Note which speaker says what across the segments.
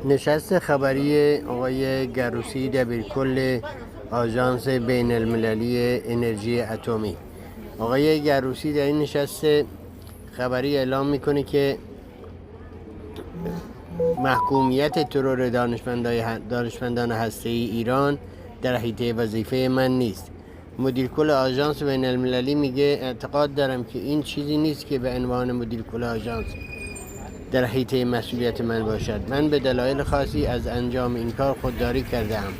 Speaker 1: نشست خبری آقای گروسی دبیرکل آژانس بین المللی انرژی اتمی. آقای گروسی در این نشست خبری اعلام میکنه که محکومیت ترور دانشمندان هسته‌ای ایران در حیطه وظیفه من نیست. مدیرکل آژانس بین المللی میگه اعتقاد دارم که این چیزی نیست که به عنوان مدیرکل آژانس در حیطه مسئولیت من باشد. من به دلایل خاصی از انجام این کار خودداری کردم.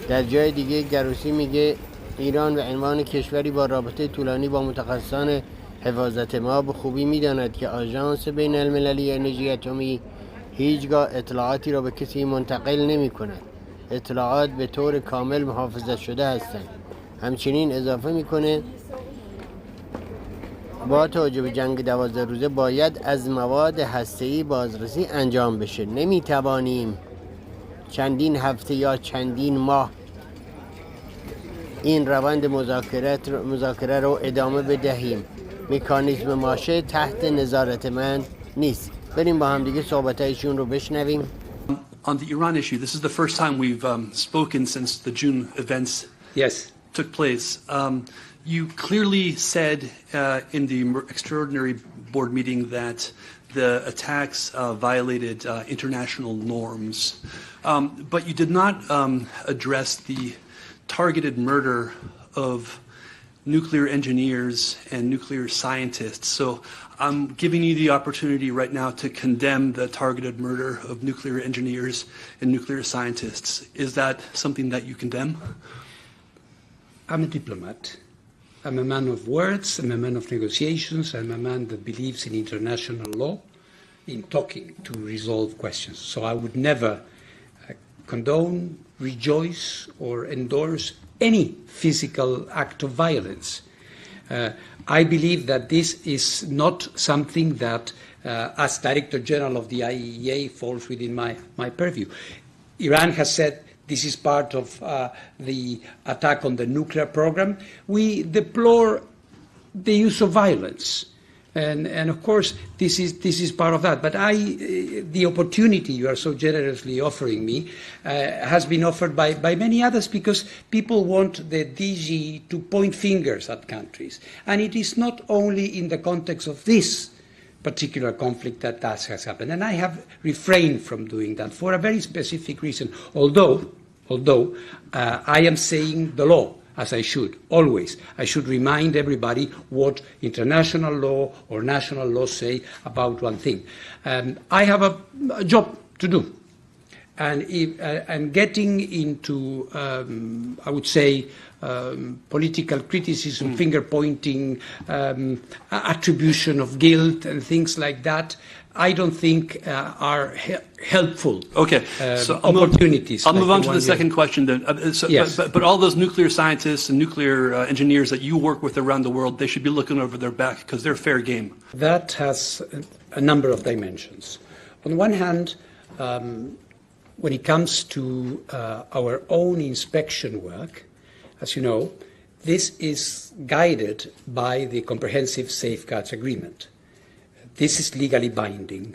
Speaker 1: در جای دیگه گروسی میگه ایران به عنوان کشوری با رابطه طولانی با متخصصان حفاظت ما به خوبی میداند که آژانس بین المللی انرژی اتمی هیچگاه اطلاعاتی را به کسی منتقل نمی کند. اطلاعات به طور کامل محافظت شده هستند. همچنین اضافه میکنه با توجه به جنگ 12 روزه باید از مواد هسته‌ای بازرسی انجام بشه. نمیتوانیم چندین هفته یا چندین ماه این روند مذاکره رو ادامه بدهیم. مکانیزم ماشه تحت نظارت من نیست. بریم با هم دیگه صحبتایشون رو بشنویم.
Speaker 2: On the Iran issue, this is the first time we've spoken since the June events took place. You clearly said in the extraordinary board meeting that the attacks violated international norms, but you did not address the targeted murder of nuclear engineers and nuclear scientists. So I'm giving you the opportunity right now to condemn the targeted murder of nuclear engineers and nuclear scientists. Is that something that you condemn?
Speaker 3: I'm a diplomat. I'm a man of words. I'm a man of negotiations. I'm a man that believes in international law, in talking to resolve questions. So I would never condone, rejoice, or endorse any physical act of violence. I believe that this is not something that, as Director General of the IAEA, falls within my purview. Iran has said this is part of the attack on the nuclear program. We deplore the use of violence. And of course, this is part of that. But the opportunity you are so generously offering me has been offered by many others because people want the DG to point fingers at countries. And it is not only in the context of this particular conflict that has happened. And I have refrained from doing that for a very specific reason. Although I am saying the law, as I should, always. I should remind everybody what international law or national law say about one thing. I have a job to do. And getting into, I would say, political criticism, finger-pointing, attribution of guilt and things like that, I don't think are helpful.
Speaker 2: Okay, so
Speaker 3: opportunities.
Speaker 2: I'll move on to the second question then.
Speaker 3: Yes.
Speaker 2: But all those nuclear scientists and nuclear engineers that you work with around the world, they should be looking over their back because they're fair game.
Speaker 3: That has a number of dimensions. On the one hand, when it comes to our own inspection work, as you know, this is guided by the Comprehensive Safeguards Agreement. This is legally binding.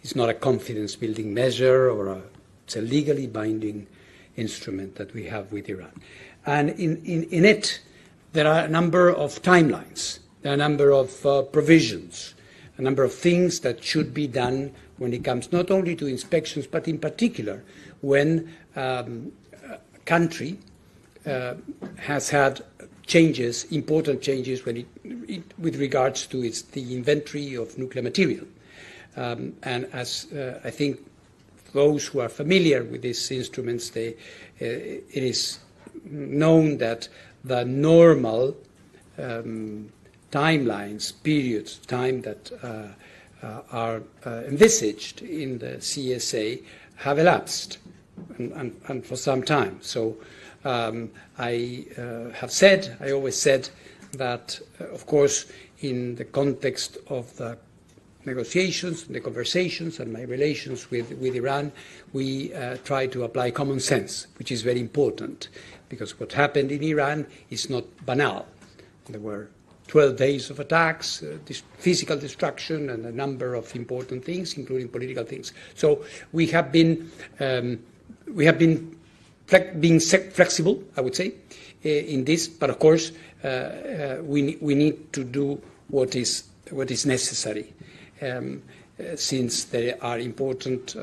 Speaker 3: It's not a confidence-building measure it's a legally binding instrument that we have with Iran. And in it, there are a number of timelines, there are a number of provisions, a number of things that should be done when it comes not only to inspections, but in particular when a country has had changes, important changes with regards to the inventory of nuclear material. And as I think those who are familiar with these instruments, it is known that the normal timelines, periods of time that are envisaged in the CSA have elapsed and for some time. So I always said that, of course, in the context of the negotiations, the conversations, and my relations with Iran, we try to apply common sense, which is very important, because what happened in Iran is not banal. There were 12 days of attacks, physical destruction, and a number of important things, including political things. So we have been being flexible, I would say, in this. But of course, we need to do what is necessary. Since there are important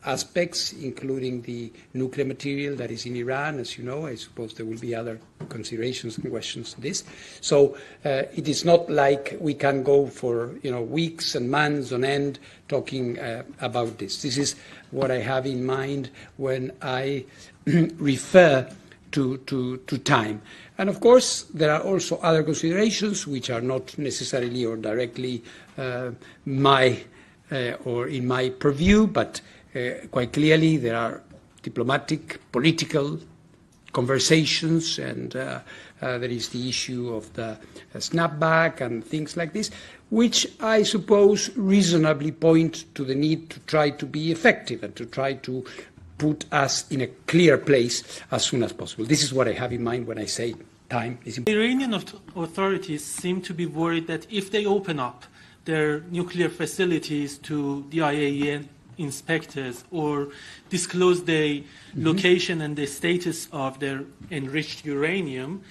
Speaker 3: aspects, including the nuclear material that is in Iran, as you know. I suppose there will be other considerations and questions to this. So it is not like we can go for weeks and months on end talking about this. This is what I have in mind when I refer to time. And of course, there are also other considerations which are not necessarily or directly or in my purview, but quite clearly there are diplomatic, political conversations, and there is the issue of the snapback and things like this, which I suppose reasonably point to the need to try to be effective and to try to put us in a clear place as soon as possible. This is what I have in mind when I say time is important.
Speaker 4: The Iranian authorities seem to be worried that if they open up their nuclear facilities to the IAEA inspectors or disclose the location and the status of their enriched uranium,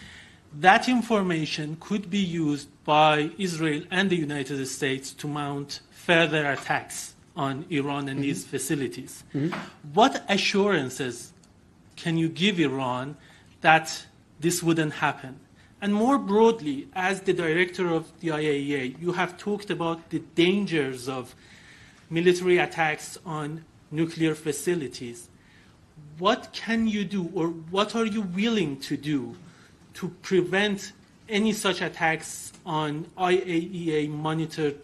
Speaker 4: that information could be used by Israel and the United States to mount further attacks on Iran and these facilities. What assurances can you give Iran that this wouldn't happen? And more broadly, as the director of the IAEA, you have talked about the dangers of military attacks on nuclear facilities. What can you do, or what are you willing to do to prevent any such attacks on IAEA-monitored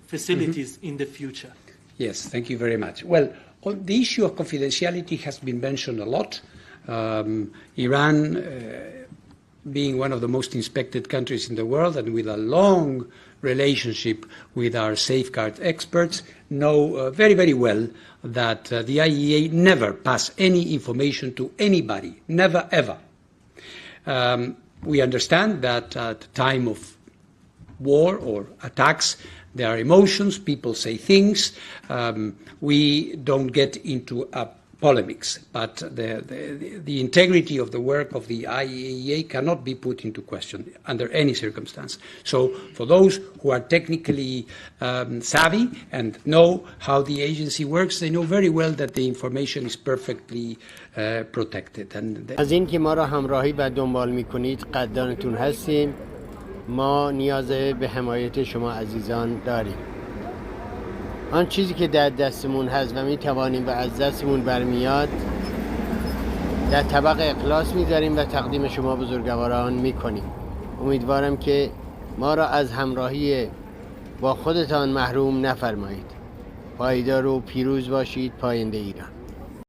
Speaker 4: facilities in the future?
Speaker 3: Yes, thank you very much. Well, on the issue of confidentiality has been mentioned a lot. Iran, being one of the most inspected countries in the world and with a long relationship with our safeguard experts, know very, very well that the IAEA never pass any information to anybody, never, ever. We understand that at the time of war or attacks, there are emotions, people say things. We don't get into polemics, but the integrity of the work of the IAEA cannot be put into question under any circumstance. So for those who are technically savvy and know how the agency works, they know very well that the information is perfectly protected.
Speaker 1: از این که ما را همراهی و دنبال می‌کنید قدردانتون هستیم. ما نیاز به حمایت شما عزیزان داریم. آن چیزی که در دستمون هست و میتوانیم و از دستمون برمیاد در طبق اخلاص میذاریم و تقدیم شما بزرگواران میکنیم. امیدوارم که ما را از همراهی با خودتان محروم نفرمایید. پایدار و پیروز باشید. پاینده ایران.